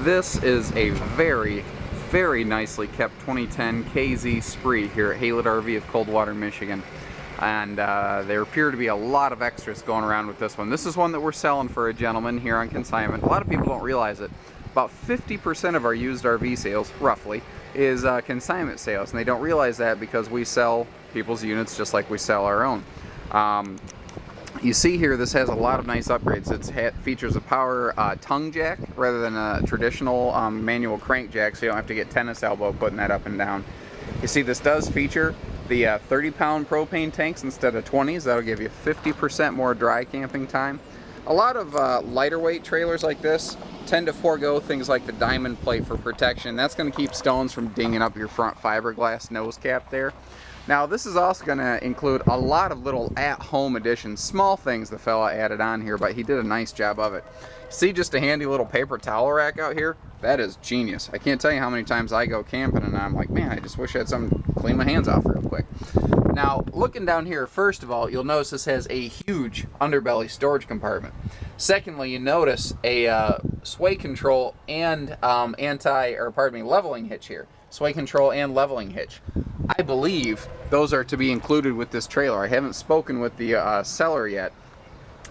This is a very, very nicely kept 2010 KZ Spree here at Haylett RV of Coldwater, Michigan. And there appear to be a lot of extras going around with this one. This is one that we're selling for a gentleman here on consignment. A lot of people don't realize it. About 50% of our used RV sales, roughly, is consignment sales. And they don't realize that because we sell people's units just like we sell our own. You see here, this has a lot of nice upgrades. It features a power tongue jack rather than a traditional manual crank jack, so you don't have to get tennis elbow putting that up and down. You see, this does feature the 30-pound propane tanks instead of 20s. That'll give you 50% more dry camping time. A lot of lighter weight trailers like this tend to forego things like the diamond plate for protection. That's going to keep stones from dinging up your front fiberglass nose cap there. Now, this is also going to include a lot of little at-home additions, small things the fella added on here, but he did a nice job of it. See just a handy little paper towel rack out here? That is genius. I can't tell you how many times I go camping and I'm like, man, I just wish I had something to clean my hands off real quick. Now, looking down here, first of all, you'll notice this has a huge underbelly storage compartment. Secondly, you notice a sway control and leveling hitch here. Sway control and leveling hitch. I believe those are to be included with this trailer. I haven't spoken with the seller yet,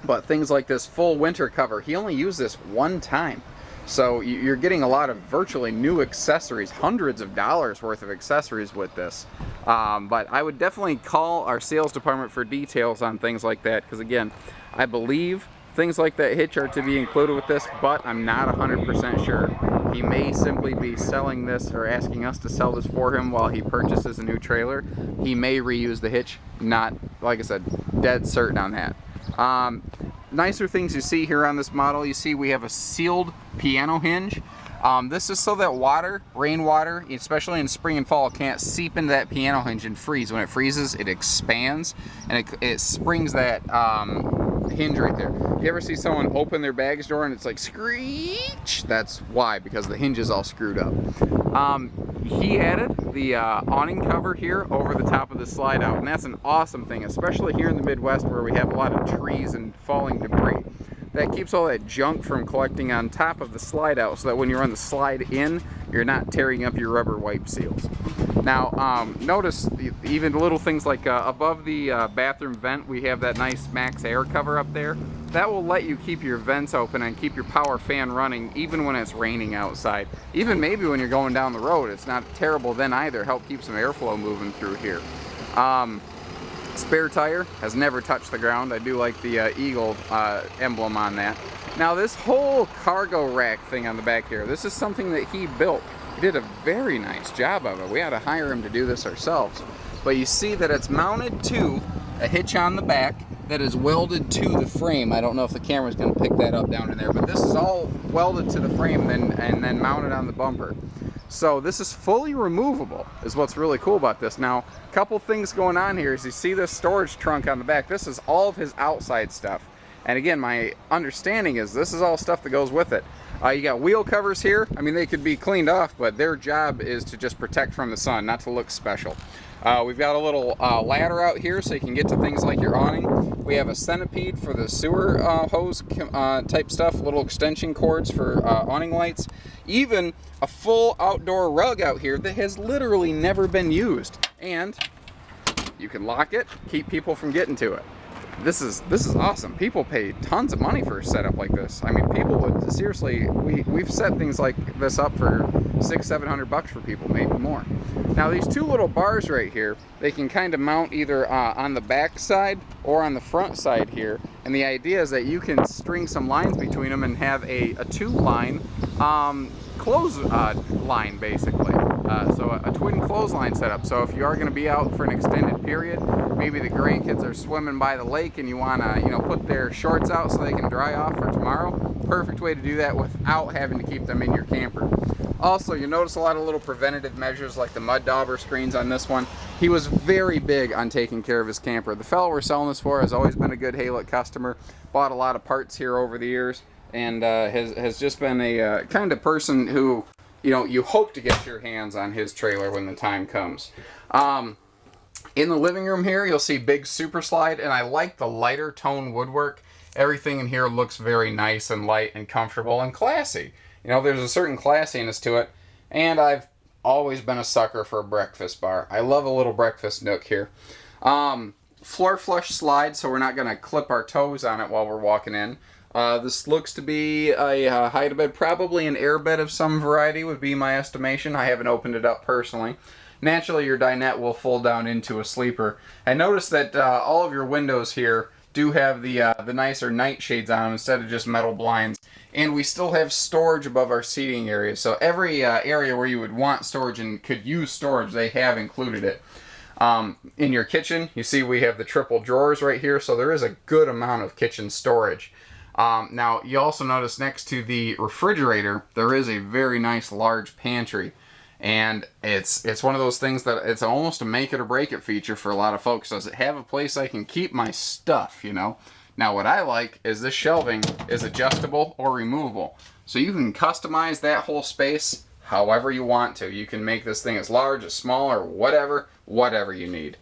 but things like this full winter cover, he only used this one time. So you're getting a lot of virtually new accessories, hundreds of dollars worth of accessories with this. But I would definitely call our sales department for details on things like that, because again, I believe things like that hitch are to be included with this, but I'm not 100% sure. He may simply be selling this or asking us to sell this for him while he purchases a new trailer. He may reuse the hitch, not, like I said, dead certain on that. Nicer things you see here on this model, you see we have a sealed piano hinge. This is so that water, rainwater, especially in spring and fall, can't seep into that piano hinge and freeze. When it freezes, it expands and it springs that hinge right there. You ever see someone open their baggage door and it's like screech? That's why, because the hinge is all screwed up. He added the awning cover here over the top of the slide out, and that's an awesome thing, especially here in the Midwest where we have a lot of trees and falling debris. That keeps all that junk from collecting on top of the slide out, so that when you run the slide in, you're not tearing up your rubber wipe seals. Now, notice even little things like above the bathroom vent, we have that nice Max air cover up there. That will let you keep your vents open and keep your power fan running even when it's raining outside. Even maybe when you're going down the road, it's not terrible then either. Help keep some airflow moving through here. Spare tire has never touched the ground. I do like the eagle emblem on that. Now, this whole cargo rack thing on the back here, this is something that he built. He did a very nice job of it. We had to hire him to do this ourselves. But you see that it's mounted to a hitch on the back that is welded to the frame. I don't know if the camera's going to pick that up down in there, but this is all welded to the frame and then mounted on the bumper. So this is fully removable, is what's really cool about this. Now, a couple things going on here is you see this storage trunk on the back. This is all of his outside stuff. And again, my understanding is this is all stuff that goes with it. You got wheel covers here. I mean, they could be cleaned off, but their job is to just protect from the sun, not to look special. We've got a little ladder out here so you can get to things like your awning. We have a centipede for the sewer hose type stuff, little extension cords for awning lights. Even a full outdoor rug out here that has literally never been used. And you can lock it, keep people from getting to it. This is awesome. People pay tons of money for a setup like this. I mean, people would seriously, we've set things like this up for $600-700 for people, maybe more. Now, these two little bars right here, they can kind of mount either on the back side or on the front side here. And the idea is that you can string some lines between them and have a two-line clothesline, basically. So a twin clothesline setup. So if you are going to be out for an extended period, maybe the grandkids are swimming by the lake and you want to, put their shorts out so they can dry off for tomorrow, perfect way to do that without having to keep them in your camper. Also, you notice a lot of little preventative measures like the mud dauber screens on this one. He was very big on taking care of his camper. The fellow we're selling this for has always been a good Haylett customer, bought a lot of parts here over the years, and has just been a kind of person who, you hope to get your hands on his trailer when the time comes. In the living room here, you'll see big super slide, and I like the lighter tone woodwork. Everything in here looks very nice and light and comfortable and classy. You know, there's a certain classiness to it, and I've always been a sucker for a breakfast bar. I love a little breakfast nook here. Floor flush slide, so we're not going to clip our toes on it while we're walking in. This looks to be a hide-a-bed, probably an airbed of some variety would be my estimation. I haven't opened it up personally. Naturally, your dinette will fold down into a sleeper. I noticed that all of your windows here do have the nicer nightshades on them instead of just metal blinds. And we still have storage above our seating area. So every area where you would want storage and could use storage, they have included it. In your kitchen, you see we have the triple drawers right here, so there is a good amount of kitchen storage. Now, you also notice next to the refrigerator, there is a very nice large pantry. And it's one of those things that it's almost a make it or break it feature for a lot of folks. Does it have a place I can keep my stuff, you know? Now, what I like is this shelving is adjustable or removable. So you can customize that whole space however you want to. You can make this thing as large, as small, or whatever you need.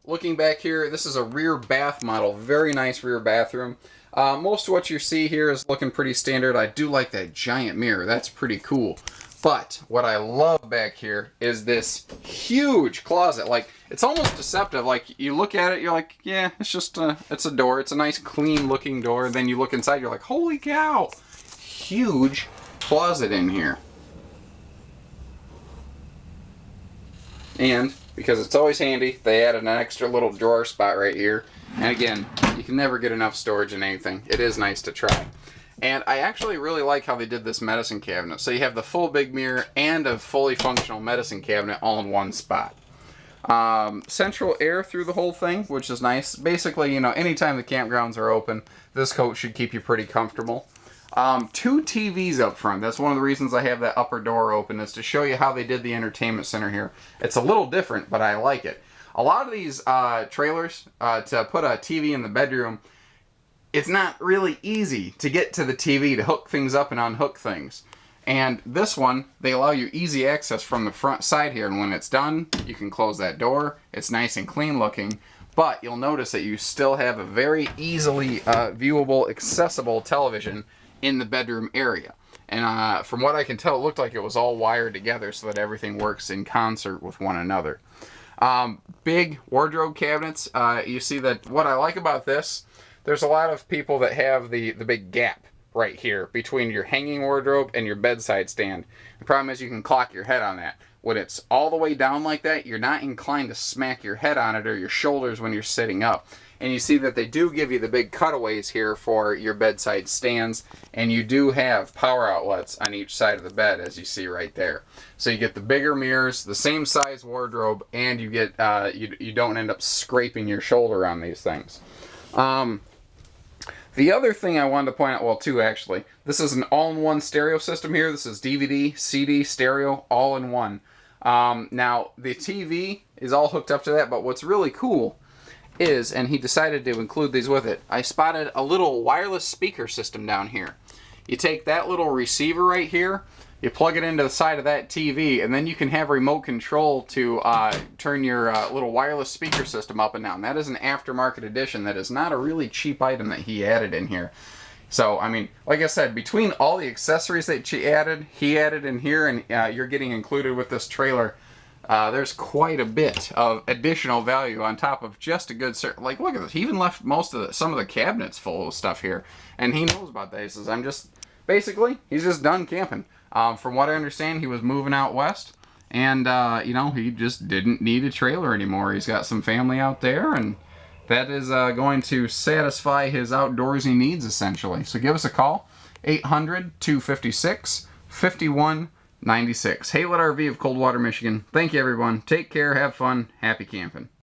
Looking back here, this is a rear bath model. Very nice rear bathroom. Most of what you see here is looking pretty standard. I do like that giant mirror. That's pretty cool. But what I love back here is this huge closet. Like, it's almost deceptive. Like, you look at it, you're like, yeah, it's just it's a door. It's a nice, clean-looking door. Then you look inside, you're like, holy cow! Huge closet in here. And because it's always handy, they added an extra little drawer spot right here. And again, you can never get enough storage in anything. It is nice to try. And I actually really like how they did this medicine cabinet. So you have the full big mirror and a fully functional medicine cabinet all in one spot. Central air through the whole thing, which is nice. Basically, you know, anytime the campgrounds are open, this coach should keep you pretty comfortable. 2 TVs up front. That's one of the reasons I have that upper door open, is to show you how they did the entertainment center here. It's a little different, but I like it. A lot of these trailers, to put a TV in the bedroom, it's not really easy to get to the TV to hook things up and unhook things. And this one, they allow you easy access from the front side here, and when it's done, you can close that door. It's nice and clean looking, but you'll notice that you still have a very easily viewable, accessible television in the bedroom area. And from what I can tell, it looked like it was all wired together so that everything works in concert with one another. Big wardrobe cabinets. You see that what I like about this, there's a lot of people that have the big gap right here between your hanging wardrobe and your bedside stand. The problem is you can clock your head on that. When it's all the way down like that, you're not inclined to smack your head on it or your shoulders when you're sitting up. And you see that they do give you the big cutaways here for your bedside stands, and you do have power outlets on each side of the bed, as you see right there. So you get the bigger mirrors, the same size wardrobe, and you get you don't end up scraping your shoulder on these things. The other thing I wanted to point out, well, two actually, this is an all-in-one stereo system here. This is DVD, CD, stereo, all in one. Now, the TV is all hooked up to that, but what's really cool is, and he decided to include these with it, I spotted a little wireless speaker system down here. You take that little receiver right here, you plug it into the side of that TV, and then you can have remote control to turn your little wireless speaker system up and down. That is an aftermarket edition. That is not a really cheap item that he added in here. So, I mean, like I said, between all the accessories that he added in here, and you're getting included with this trailer, there's quite a bit of additional value on top of just a good like, look at this. He even left some of the cabinets full of stuff here, and he knows about that. He says, he's just done camping. From what I understand, he was moving out west, and you know, he just didn't need a trailer anymore. He's got some family out there, and that is going to satisfy his outdoorsy needs essentially. So give us a call, 800-256-5196. Haylett RV of Coldwater, Michigan. Thank you, everyone. Take care, have fun, happy camping.